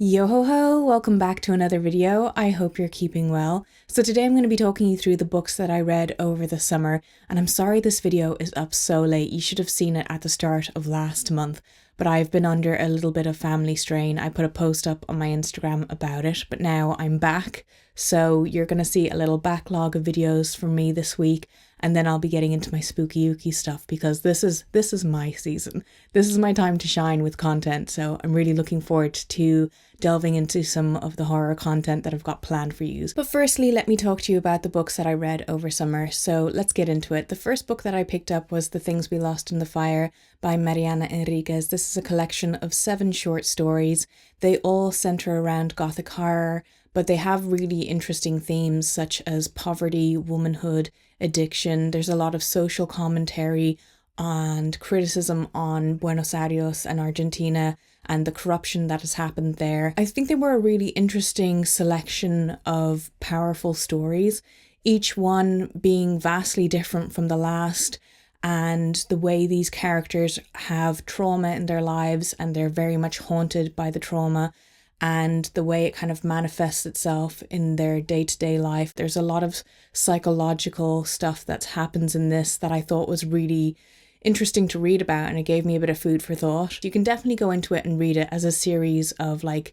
Yo ho ho, welcome back to another video. I hope you're keeping well. So today I'm going to be talking you through the books that I read over the summer, and I'm sorry this video is up so late. You should have seen it at the start of last month, but I've been under a little bit of family strain. I put a post up on my Instagram about it, but now I'm back. So you're going to see a little backlog of videos from me this week, and then I'll be getting into my spooky ooky stuff because this is my season. This is my time to shine with content, so I'm really looking forward to delving into some of the horror content that I've got planned for you. But firstly, let me talk to you about the books that I read over summer. So let's get into it. The first book that I picked up was The Things We Lost in the Fire by Mariana Enriquez. This is a collection of 7 short stories. They all center around gothic horror, but they have really interesting themes such as poverty, womanhood, addiction. There's a lot of social commentary and criticism on Buenos Aires and Argentina and the corruption that has happened there. I think they were a really interesting selection of powerful stories, each one being vastly different from the last, and the way these characters have trauma in their lives and they're very much haunted by the trauma, and the way it kind of manifests itself in their day-to-day life. There's a lot of psychological stuff that happens in this that I thought was really interesting to read about, and it gave me a bit of food for thought. You can definitely go into it and read it as a series of like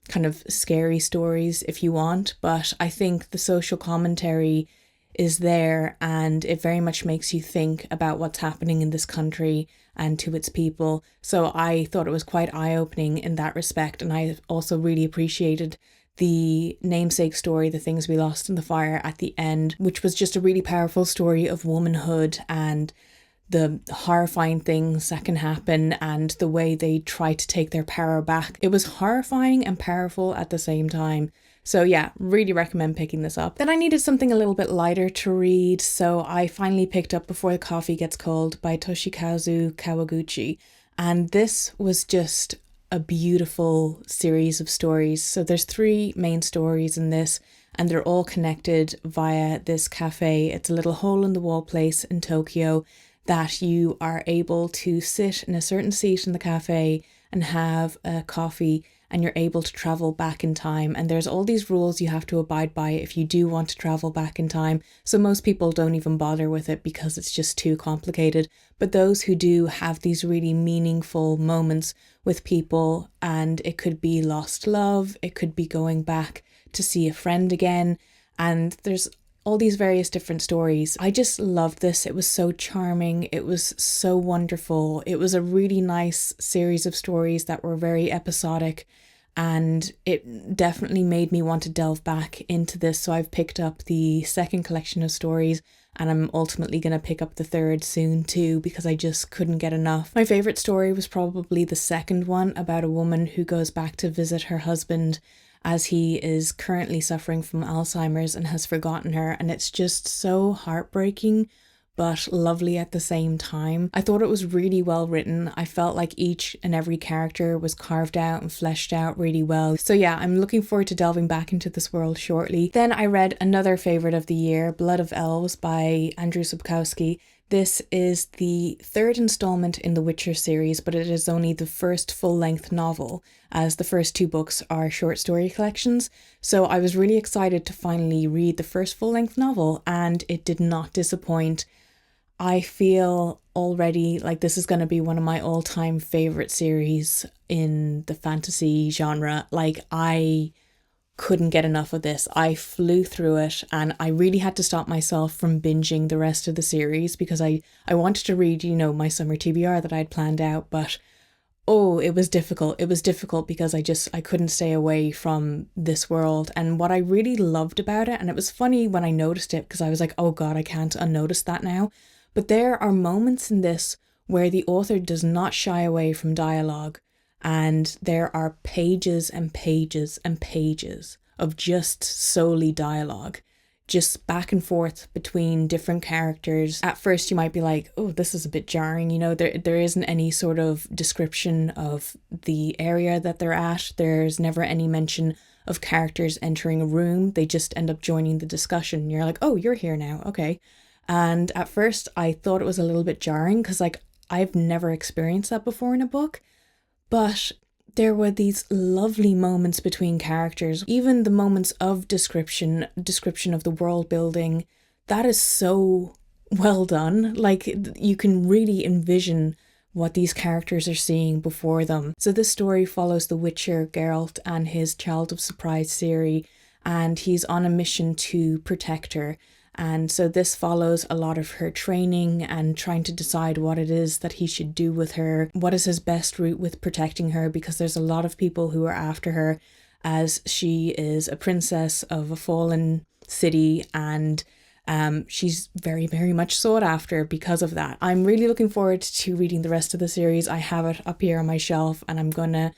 kind of scary stories if you want, but I think the social commentary is there and it very much makes you think about what's happening in this country and to its people. So I thought it was quite eye-opening in that respect, and I also really appreciated the namesake story, The Things We Lost in the Fire, at the end, which was just a really powerful story of womanhood and the horrifying things that can happen and the way they try to take their power back. It was horrifying and powerful at the same time. So yeah, really recommend picking this up. Then I needed something a little bit lighter to read, so I finally picked up Before the Coffee Gets Cold by Toshikazu Kawaguchi. And this was just a beautiful series of stories. So there's 3 main stories in this, and they're all connected via this cafe. It's a little hole-in-the-wall place in Tokyo that you are able to sit in a certain seat in the cafe and have a coffee, and you're able to travel back in time. And there's all these rules you have to abide by if you do want to travel back in time. So most people don't even bother with it because it's just too complicated. But those who do have these really meaningful moments with people, and it could be lost love, it could be going back to see a friend again, and there's all these various different stories. I just loved this. It was so charming. It was so wonderful. It was a really nice series of stories that were very episodic, and it definitely made me want to delve back into this. So I've picked up the second collection of stories, and I'm ultimately going to pick up the third soon too, because I just couldn't get enough. My favourite story was probably the second one, about a woman who goes back to visit her husband as he is currently suffering from Alzheimer's and has forgotten her, and it's just so heartbreaking but lovely at the same time. I thought it was really well written. I felt like each and every character was carved out and fleshed out really well. So yeah, I'm looking forward to delving back into this world shortly. Then I read another favourite of the year, Blood of Elves by Andrzej Sapkowski. This is the 3rd installment in the Witcher series, but it is only the first full-length novel, as the first 2 books are short story collections. So I was really excited to finally read the first full-length novel, and it did not disappoint. I feel already like this is going to be one of my all-time favourite series in the fantasy genre. Like, I couldn't get enough of this. I flew through it, and I really had to stop myself from binging the rest of the series because I wanted to read, you know, my summer TBR that I'd planned out, but oh, it was difficult. It was difficult because I couldn't stay away from this world. And what I really loved about it, and it was funny when I noticed it because I was like, oh God, I can't unnotice that now. But there are moments in this where the author does not shy away from dialogue. And there are pages and pages and pages of just solely dialogue, just back and forth between different characters. At first you might be like, oh, this is a bit jarring, you know, there isn't any sort of description of the area that they're at. There's never any mention of characters entering a room. They just end up joining the discussion. You're like, oh, you're here now, okay. And at first I thought it was a little bit jarring because like I've never experienced that before in a book. But There were these lovely moments between characters, even the moments of description of the world building. That is so well done. Like, you can really envision what these characters are seeing before them. So this story follows the Witcher Geralt and his Child of Surprise Ciri, and he's on a mission to protect her. And so this follows a lot of her training and trying to decide what it is that he should do with her. What is his best route with protecting her? Because there's a lot of people who are after her, as she is a princess of a fallen city, and she's very, very much sought after because of that. I'm really looking forward to reading the rest of the series. I have it up here on my shelf, and I'm gonna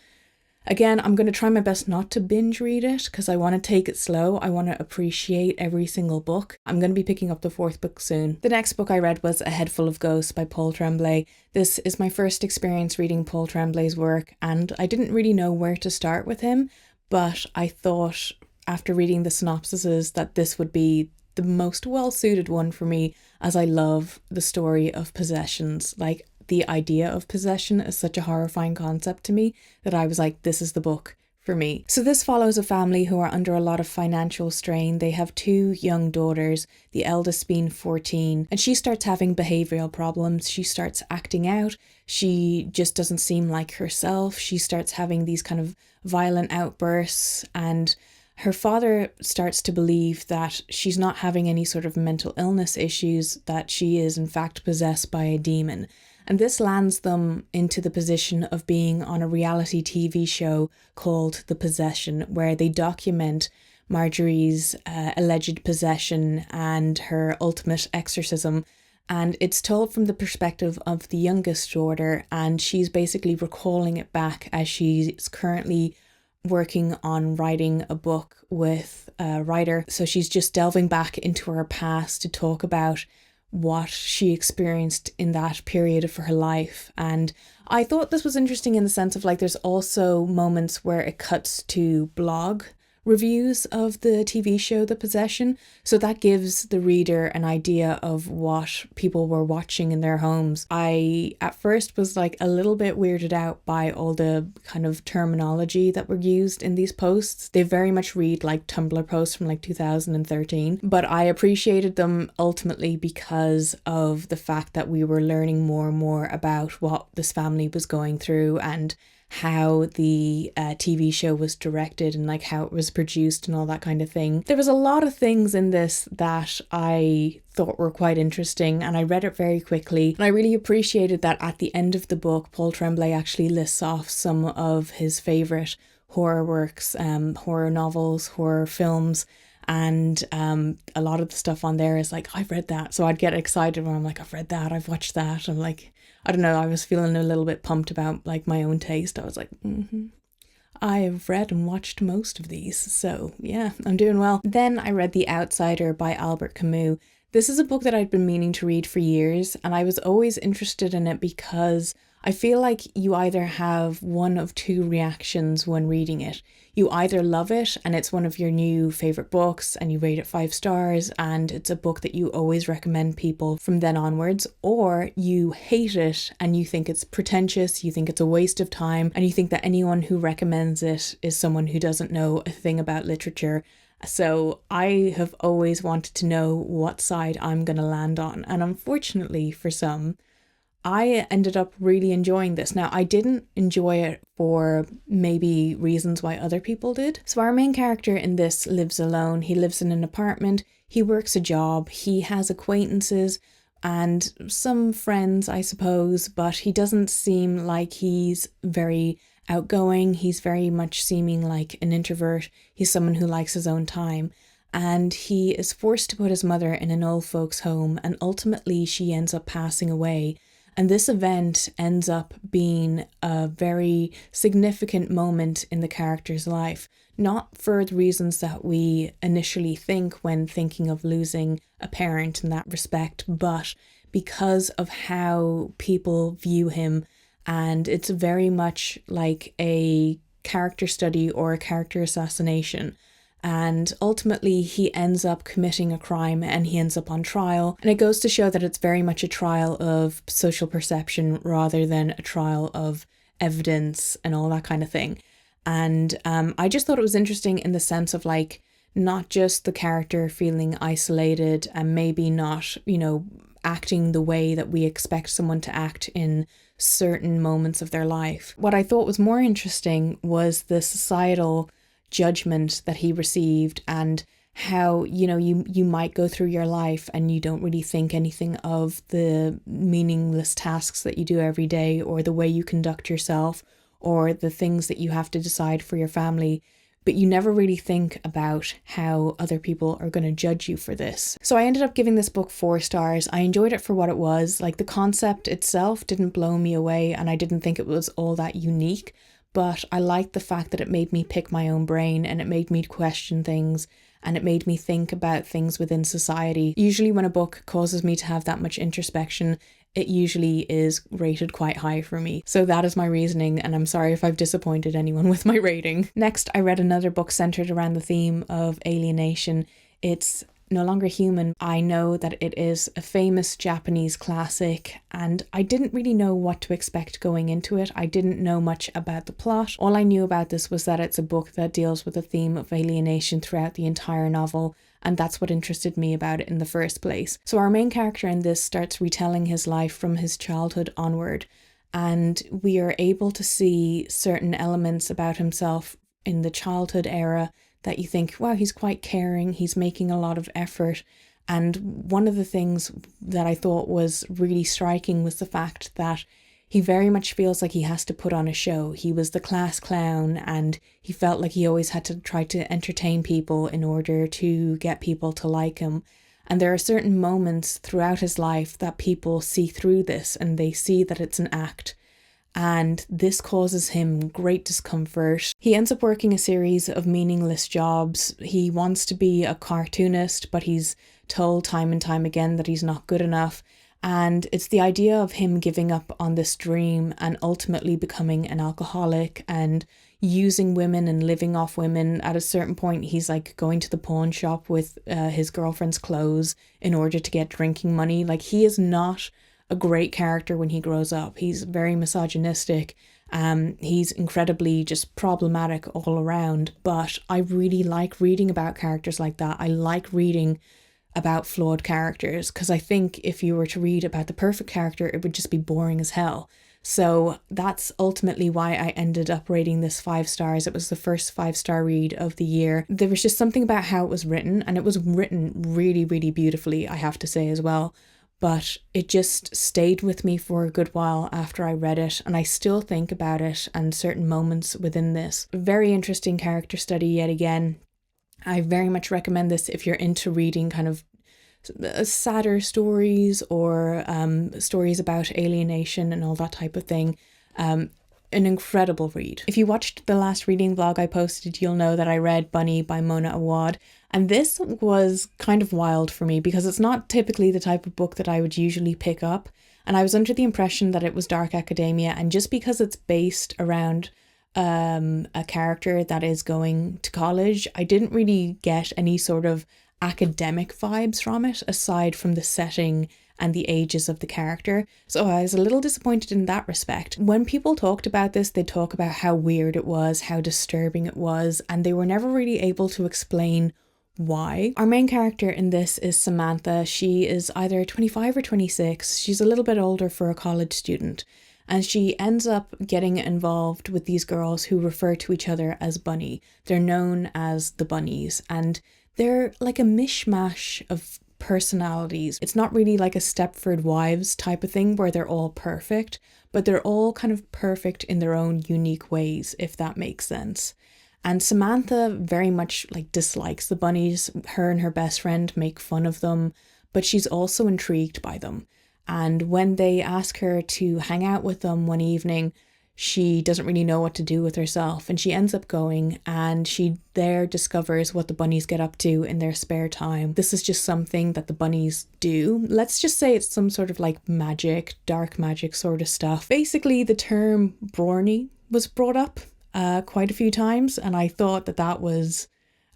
try my best not to binge read it because I want to take it slow. I want to appreciate every single book. I'm going to be picking up the 4th book soon. The next book I read was A Head Full of Ghosts by Paul Tremblay. This is my first experience reading Paul Tremblay's work, and I didn't really know where to start with him, but I thought after reading the synopsises that this would be the most well-suited one for me, as I love the story of possessions. Like, the idea of possession is such a horrifying concept to me that I was like, this is the book for me. So this follows a family who are under a lot of financial strain. They have 2 young daughters, the eldest being 14, and she starts having behavioural problems. She starts acting out. She just doesn't seem like herself. She starts having these kind of violent outbursts, and her father starts to believe that she's not having any sort of mental illness issues, that she is in fact possessed by a demon. And this lands them into the position of being on a reality TV show called The Possession, where they document Marjorie's alleged possession and her ultimate exorcism. And it's told from the perspective of the youngest daughter, and she's basically recalling it back as she's currently working on writing a book with a writer. So she's just delving back into her past to talk about what she experienced in that period of her life. And I thought this was interesting in the sense of, like, there's also moments where it cuts to blog reviews of the TV show The Possession, so that gives the reader an idea of what people were watching in their homes. I at first was like a little bit weirded out by all the kind of terminology that were used in these posts. They very much read like Tumblr posts from like 2013, but I appreciated them ultimately because of the fact that we were learning more and more about what this family was going through and how the TV show was directed and like how it was produced and all that kind of thing. There was a lot of things in this that I thought were quite interesting, and I read it very quickly, and I really appreciated that at the end of the book Paul Tremblay actually lists off some of his favourite horror works, horror novels, horror films, and a lot of the stuff on there is like, I've read that. So I'd get excited when I'm like, I've read that, I've watched that. I'm like, I don't know, I was feeling a little bit pumped about like my own taste. I was like, I have read and watched most of these, so yeah, I'm doing well. Then I read The Outsider by Albert Camus. This is a book that I'd been meaning to read for years, and I was always interested in it because I feel like you either have one of 2 reactions when reading it. You either love it and it's one of your new favourite books and you rate it 5 stars and it's a book that you always recommend people from then onwards, or you hate it and you think it's pretentious, you think it's a waste of time, and you think that anyone who recommends it is someone who doesn't know a thing about literature. So I have always wanted to know what side I'm going to land on, and unfortunately for some, I ended up really enjoying this. Now, I didn't enjoy it for maybe reasons why other people did. So our main character in this lives alone. He lives in an apartment, he works a job, he has acquaintances and some friends, I suppose, but he doesn't seem like he's very outgoing. He's very much seeming like an introvert. He's someone who likes his own time. And he is forced to put his mother in an old folks' home, and ultimately she ends up passing away. And this event ends up being a very significant moment in the character's life, not for the reasons that we initially think when thinking of losing a parent in that respect, but because of how people view him. And it's very much like a character study or a character assassination. And ultimately he ends up committing a crime and he ends up on trial. And it goes to show that it's very much a trial of social perception rather than a trial of evidence and all that kind of thing. And I just thought it was interesting in the sense of like, not just the character feeling isolated and maybe not, you know, acting the way that we expect someone to act in certain moments of their life. What I thought was more interesting was the societal judgment that he received, and how, you know, you might go through your life and you don't really think anything of the meaningless tasks that you do every day, or the way you conduct yourself, or the things that you have to decide for your family, but you never really think about how other people are going to judge you for this. So I ended up giving this book 4 stars. I enjoyed it for what it was. Like, the concept itself didn't blow me away, and I didn't think it was all that unique, but I liked the fact that it made me pick my own brain, and it made me question things, and it made me think about things within society. Usually when a book causes me to have that much introspection, it usually is rated quite high for me. So that is my reasoning, and I'm sorry if I've disappointed anyone with my rating. Next, I read another book centered around the theme of alienation. It's No Longer Human. I know that it is a famous Japanese classic, and I didn't really know what to expect going into it. I didn't know much about the plot. All I knew about this was that it's a book that deals with the theme of alienation throughout the entire novel, and that's what interested me about it in the first place. So our main character in this starts retelling his life from his childhood onward, and we are able to see certain elements about himself in the childhood era that you think, wow, he's quite caring, he's making a lot of effort. And one of the things that I thought was really striking was the fact that he very much feels like he has to put on a show. He was the class clown, and he felt like he always had to try to entertain people in order to get people to like him. And there are certain moments throughout his life that people see through this, and they see that it's an act. And this causes him great discomfort. He ends up working a series of meaningless jobs. He wants to be a cartoonist, but he's told time and time again that he's not good enough. And it's the idea of him giving up on this dream and ultimately becoming an alcoholic and using women and living off women. At a certain point, he's like going to the pawn shop with his girlfriend's clothes in order to get drinking money. Like, he is not a great character when he grows up. He's very misogynistic. He's incredibly just problematic all around. But I really like reading about characters like that. I like reading about flawed characters, because I think if you were to read about the perfect character, it would just be boring as hell. So that's ultimately why I ended up rating this 5 stars. It was the first 5-star read of the year. There was just something about how it was written, and it was written really, really beautifully, I have to say as well. But it just stayed with me for a good while after I read it, and I still think about it and certain moments within this. Very interesting character study yet again. I very much recommend this if you're into reading kind of sadder stories, or stories about alienation and all that type of thing. An incredible read. If you watched the last reading vlog I posted, you'll know that I read Bunny by Mona Awad, and this was kind of wild for me because it's not typically the type of book that I would usually pick up, and I was under the impression that it was dark academia, and just because it's based around a character that is going to college, I didn't really get any sort of academic vibes from it aside from the setting and the ages of the character. So I was a little disappointed in that respect. When people talked about this, they'd talk about how weird it was, how disturbing it was, and they were never really able to explain why. Our main character in this is Samantha. She is either 25 or 26. She's a little bit older for a college student, and she ends up getting involved with these girls who refer to each other as Bunny. They're known as the Bunnies, and they're like a mishmash of personalities. It's not really like a Stepford Wives type of thing where they're all perfect, but they're all kind of perfect in their own unique ways, if that makes sense. And Samantha very much like dislikes the bunnies. Her and her best friend make fun of them, but she's also intrigued by them. And when they ask her to hang out with them one evening, she doesn't really know what to do with herself, and she ends up going, and she there discovers what the bunnies get up to in their spare time. This is just something that the bunnies do. Let's just say it's some sort of like magic, dark magic sort of stuff. Basically, the term Brawny was brought up quite a few times, and I thought that that was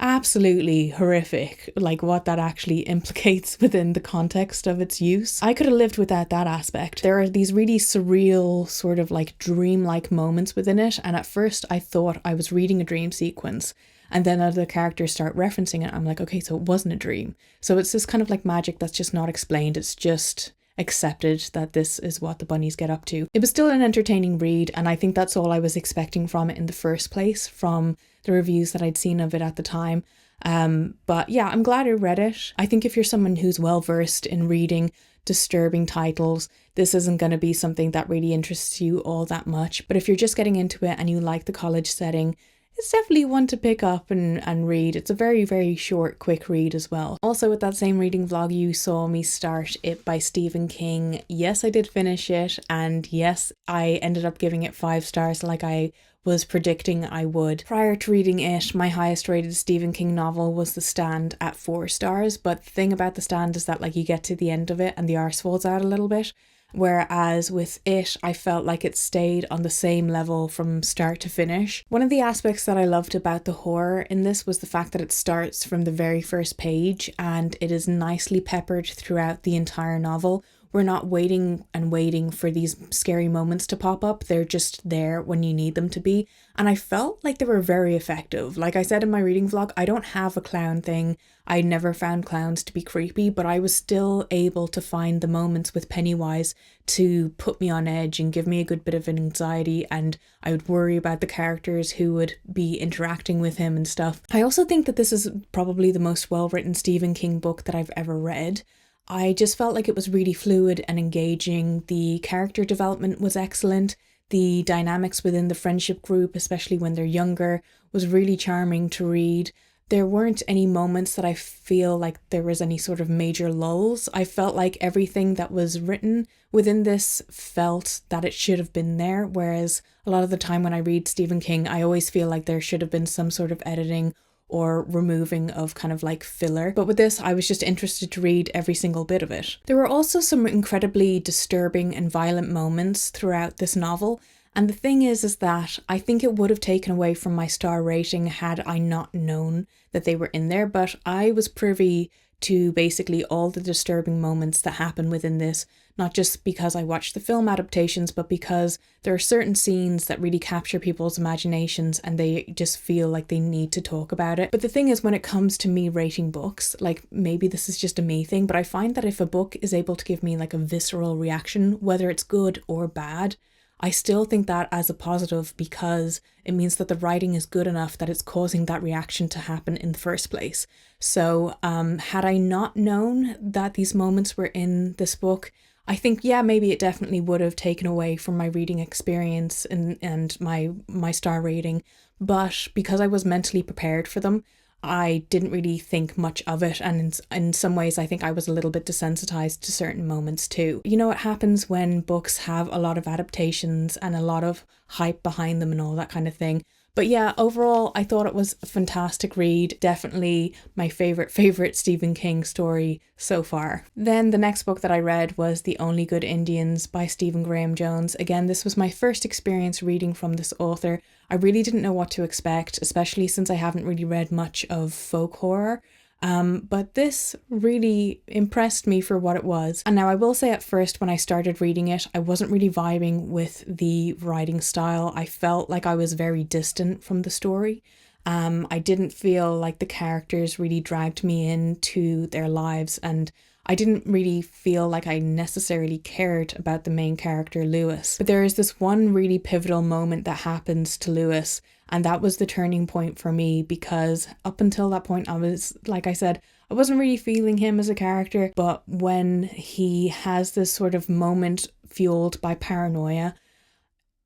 absolutely horrific, like what that actually implicates within the context of its use. I could have lived without that aspect. There are these really surreal, sort of like dreamlike moments within it, and at first I thought I was reading a dream sequence. And then other characters start referencing it. I'm like, okay, so it wasn't a dream. So it's this kind of like magic that's just not explained. It's just accepted that this is what the bunnies get up to. It was still an entertaining read, and I think that's all I was expecting from it in the first place, from the reviews that I'd seen of it at the time. But yeah, I'm glad I read it. I think if you're someone who's well versed in reading disturbing titles, this isn't going to be something that really interests you all that much. But if you're just getting into it and you like the college setting, it's definitely one to pick up and read. It's a very, very short, quick read as well. Also, with that same reading vlog, you saw me start It by Stephen King. Yes, I did finish it, and yes, I ended up giving it 5 stars like I was predicting I would. Prior to reading it, my highest rated Stephen King novel was The Stand at 4 stars, but the thing about The Stand is that like you get to the end of it and the arse falls out a little bit. Whereas with it, I felt like it stayed on the same level from start to finish. One of the aspects that I loved about the horror in this was the fact that it starts from the very first page and it is nicely peppered throughout the entire novel. We're not waiting and waiting for these scary moments to pop up. They're just there when you need them to be. And I felt like they were very effective. Like I said in my reading vlog, I don't have a clown thing. I never found clowns to be creepy, but I was still able to find the moments with Pennywise to put me on edge and give me a good bit of anxiety, and I would worry about the characters who would be interacting with him and stuff. I also think that this is probably the most well-written Stephen King book that I've ever read. I just felt like it was really fluid and engaging. The character development was excellent. The dynamics within the friendship group, especially when they're younger, was really charming to read. There weren't any moments that I feel like there was any sort of major lulls. I felt like everything that was written within this felt that it should have been there, whereas a lot of the time when I read Stephen King, I always feel like there should have been some sort of editing or removing of kind of like filler. But with this, I was just interested to read every single bit of it. There were also some incredibly disturbing and violent moments throughout this novel. And the thing is that I think it would have taken away from my star rating had I not known that they were in there. But I was privy to basically all the disturbing moments that happen within this, not just because I watched the film adaptations, but because there are certain scenes that really capture people's imaginations and they just feel like they need to talk about it. But the thing is, when it comes to me rating books, like maybe this is just a me thing, but I find that if a book is able to give me like a visceral reaction, whether it's good or bad, I still think that as a positive because it means that the writing is good enough that it's causing that reaction to happen in the first place. So had I not known that these moments were in this book, I think, yeah, maybe it definitely would have taken away from my reading experience and my star rating. But because I was mentally prepared for them, I didn't really think much of it, and in some ways I think I was a little bit desensitized to certain moments too. You know, it happens when books have a lot of adaptations and a lot of hype behind them and all that kind of thing. But yeah, overall, I thought it was a fantastic read. Definitely my favorite Stephen King story so far. Then the next book that I read was The Only Good Indians by Stephen Graham Jones. Again, this was my first experience reading from this author. I really didn't know what to expect, especially since I haven't really read much of folk horror. But this really impressed me for what it was. And now I will say at first when I started reading it, I wasn't really vibing with the writing style. I felt like I was very distant from the story. I didn't feel like the characters really dragged me into their lives, and I didn't really feel like I necessarily cared about the main character, Lewis. But there is this one really pivotal moment that happens to Lewis, and that was the turning point for me, because up until that point, I was, like I said, I wasn't really feeling him as a character. But when he has this sort of moment fueled by paranoia,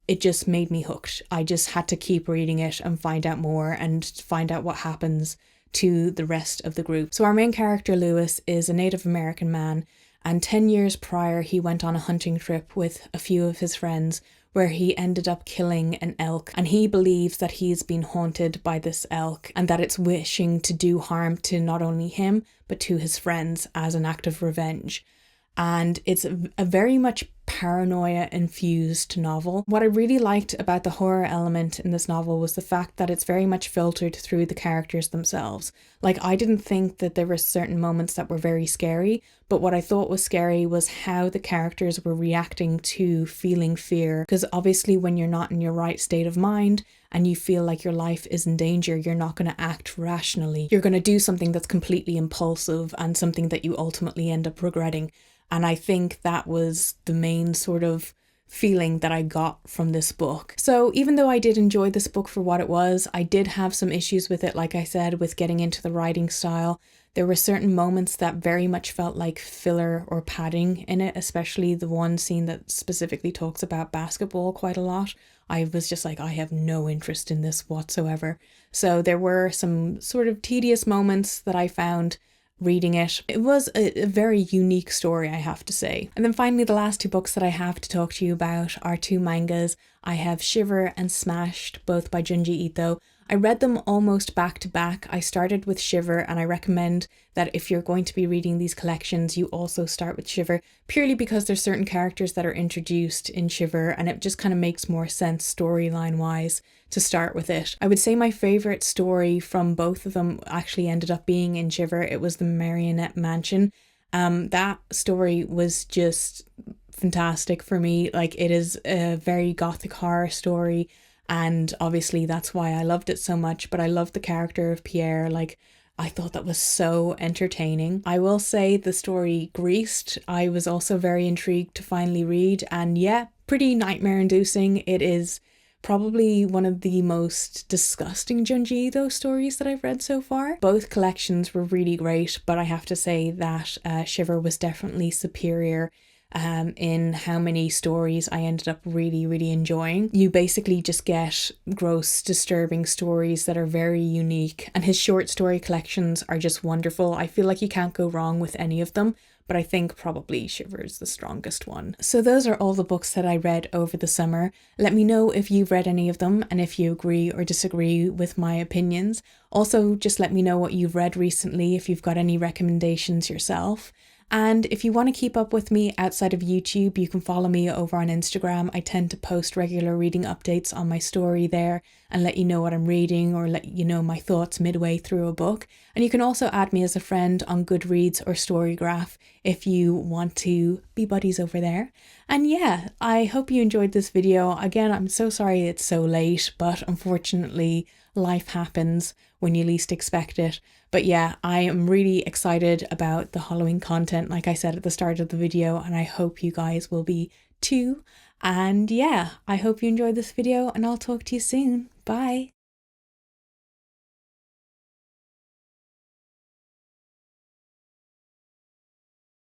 it just made me hooked. I just had to keep reading it and find out more and find out what happens to the rest of the group. So our main character, Lewis, is a Native American man, and 10 years prior he went on a hunting trip with a few of his friends where he ended up killing an elk, and he believes that he's been haunted by this elk and that it's wishing to do harm to not only him but to his friends as an act of revenge. And it's a very much paranoia infused novel. What I really liked about the horror element in this novel was the fact that it's very much filtered through the characters themselves. Like, I didn't think that there were certain moments that were very scary, but what I thought was scary was how the characters were reacting to feeling fear. Because obviously when you're not in your right state of mind and you feel like your life is in danger, you're not going to act rationally. You're going to do something that's completely impulsive and something that you ultimately end up regretting. And I think that was the main sort of feeling that I got from this book. So even though I did enjoy this book for what it was, I did have some issues with it, like I said, with getting into the writing style. There were certain moments that very much felt like filler or padding in it, especially the one scene that specifically talks about basketball quite a lot. I was just like, I have no interest in this whatsoever. So there were some sort of tedious moments that I found reading it. It was a very unique story, I have to say. And then finally, the last two books that I have to talk to you about are two mangas. I have Shiver and Smashed, both by Junji Ito. I read them almost back to back. I started with Shiver, and I recommend that if you're going to be reading these collections, you also start with Shiver, purely because there's certain characters that are introduced in Shiver, and it just kind of makes more sense storyline wise to start with it. I would say my favourite story from both of them actually ended up being in Shiver. It was the Marionette Mansion. That story was just fantastic for me. Like, it is a very gothic horror story, and obviously that's why I loved it so much, but I loved the character of Pierre. Like, I thought that was so entertaining. I will say the story Greased, I was also very intrigued to finally read, and yeah, pretty nightmare inducing. It is probably one of the most disgusting Junji Ito stories that I've read so far. Both collections were really great, but I have to say that Shiver was definitely superior in how many stories I ended up really enjoying. You basically just get gross, disturbing stories that are very unique, and his short story collections are just wonderful. I feel like you can't go wrong with any of them, but I think probably Shiver is the strongest one. So those are all the books that I read over the summer. Let me know if you've read any of them and if you agree or disagree with my opinions. Also, just let me know what you've read recently, if you've got any recommendations yourself. And if you want to keep up with me outside of YouTube, you can follow me over on Instagram. I tend to post regular reading updates on my story there and let you know what I'm reading or let you know my thoughts midway through a book. And you can also add me as a friend on Goodreads or Storygraph if you want to be buddies over there. And yeah, I hope you enjoyed this video. Again, I'm so sorry it's so late, but unfortunately life happens when you least expect it. But yeah, I am really excited about the Halloween content, like I said at the start of the video, and I hope you guys will be too. And yeah, I hope you enjoyed this video, and I'll talk to you soon. Bye!